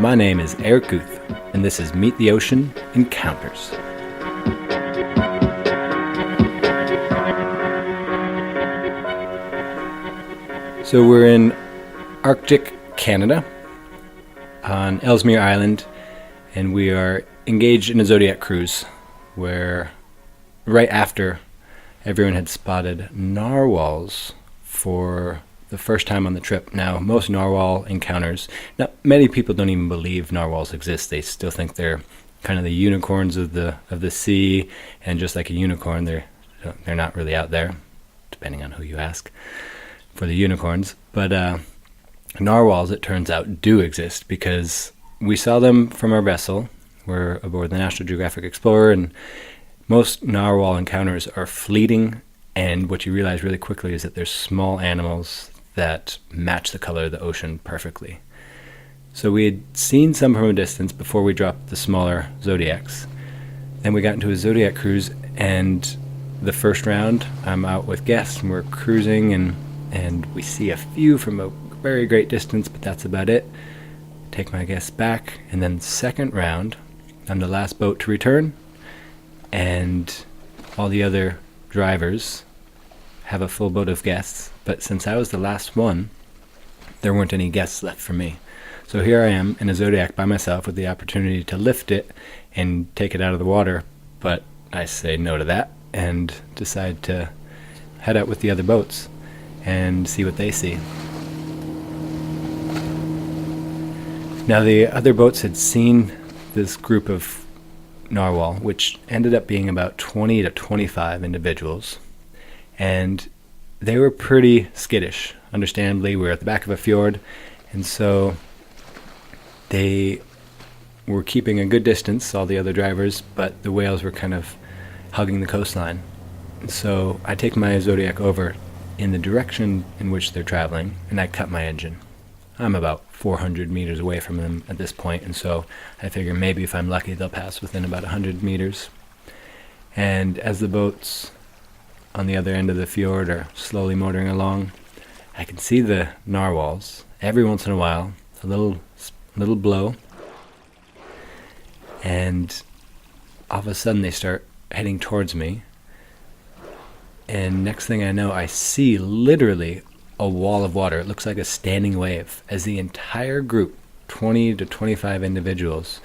My name is Eric Guth, and this is Meet the Ocean Encounters. So we're in Arctic Canada on Ellesmere Island, and we are engaged in a Zodiac cruise where right after everyone had spotted narwhals for the first time on the trip. Now, most narwhal encounters, now many people don't even believe narwhals exist. They still think they're kind of the unicorns of the sea, and just like a unicorn, they're not really out there, depending on who you ask for the unicorns. But narwhals, it turns out, do exist because we saw them from our vessel. We're aboard the National Geographic Explorer, and most narwhal encounters are fleeting, and what you realize really quickly is that they're small animals that match the color of the ocean perfectly. So we had seen some from a distance before we dropped the smaller Zodiacs. Then we got into a Zodiac cruise, and the first round, I'm out with guests, and we're cruising, and we see a few from a very great distance, but that's about it. Take my guests back, and then second round, I'm the last boat to return, and all the other drivers have a full boat of guests, but since I was the last one, there weren't any guests left for me. So here I am in a Zodiac by myself with the opportunity to lift it and take it out of the water, but I say no to that and decide to head out with the other boats and see what they see. Now, the other boats had seen this group of narwhal, which ended up being about 20 to 25 individuals, and they were pretty skittish. Understandably, we were at the back of a fjord, and so they were keeping a good distance, all the other drivers, but the whales were kind of hugging the coastline. And so I take my Zodiac over in the direction in which they're traveling, and I cut my engine. I'm about 400 meters away from them at this point, and so I figure maybe if I'm lucky, they'll pass within about 100 meters. And as the boats on the other end of the fjord are slowly motoring along, I can see the narwhals. Every once in a while, a little blow, and all of a sudden they start heading towards me. And next thing I know, I see literally a wall of water. It looks like a standing wave as the entire group, 20 to 25 individuals,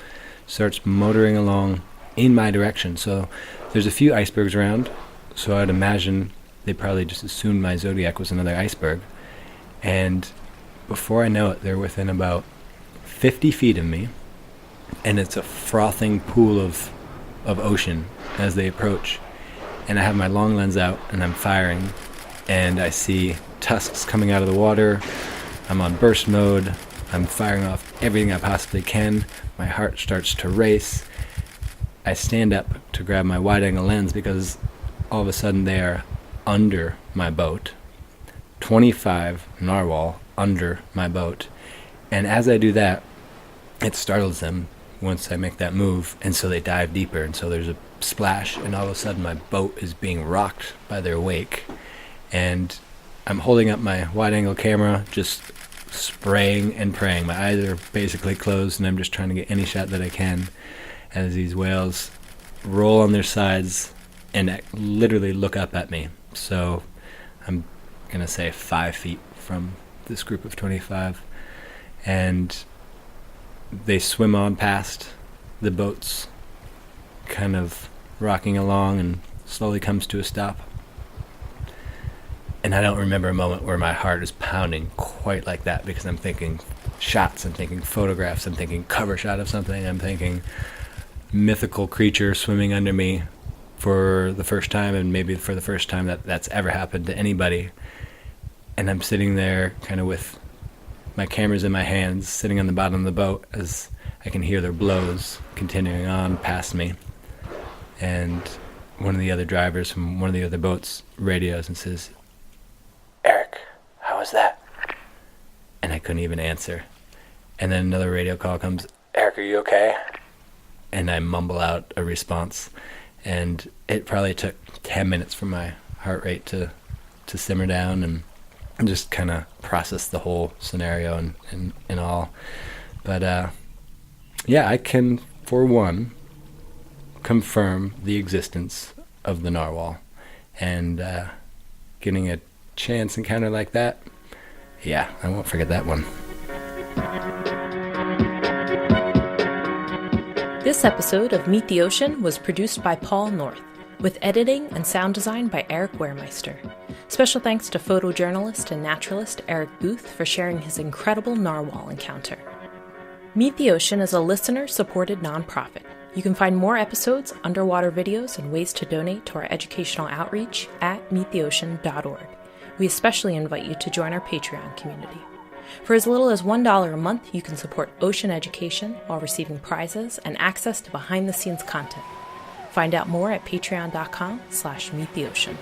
starts motoring along in my direction. So there's a few icebergs around, so I'd imagine they probably just assumed my Zodiac was another iceberg. And before I know it, they're within about 50 feet of me, and it's a frothing pool of ocean as they approach. And I have my long lens out, and I'm firing, and I see tusks coming out of the water. I'm on burst mode. I'm firing off everything I possibly can. My heart starts to race. I stand up to grab my wide-angle lens because all of a sudden they are under my boat. 25 narwhal under my boat. And as I do that, it startles them once I make that move, and so they dive deeper, and so there's a splash, and all of a sudden my boat is being rocked by their wake. And I'm holding up my wide-angle camera, just spraying and praying. My eyes are basically closed, and I'm just trying to get any shot that I can as these whales roll on their sides and literally look up at me. So I'm going to say 5 feet from this group of 25. And they swim on past the boats, kind of rocking along, and slowly comes to a stop. And I don't remember a moment where my heart is pounding quite like that, because I'm thinking shots, I'm thinking photographs, I'm thinking cover shot of something, I'm thinking mythical creature swimming under me for the first time, and maybe for the first time that's ever happened to anybody. And I'm sitting there kind of with my cameras in my hands, sitting on the bottom of the boat as I can hear their blows continuing on past me. And one of the other drivers from one of the other boats radios and says, "Eric, how was that?" And I couldn't even answer. And then another radio call comes, "Eric, are you okay?" And I mumble out a response. And it probably took 10 minutes for my heart rate to simmer down and just kind of process the whole scenario and all. But Yeah, I can, for one, confirm the existence of the narwhal. And getting a chance encounter like that, yeah, I won't forget that one. This episode of Meet the Ocean was produced by Paul North, with editing and sound design by Eric Wehrmeister. Special thanks to photojournalist and naturalist Eric Guth for sharing his incredible narwhal encounter. Meet the Ocean is a listener-supported nonprofit. You can find more episodes, underwater videos, and ways to donate to our educational outreach at meettheocean.org. We especially invite you to join our Patreon community. For as little as $1 a month, you can support ocean education while receiving prizes and access to behind-the-scenes content. Find out more at patreon.com/meettheocean.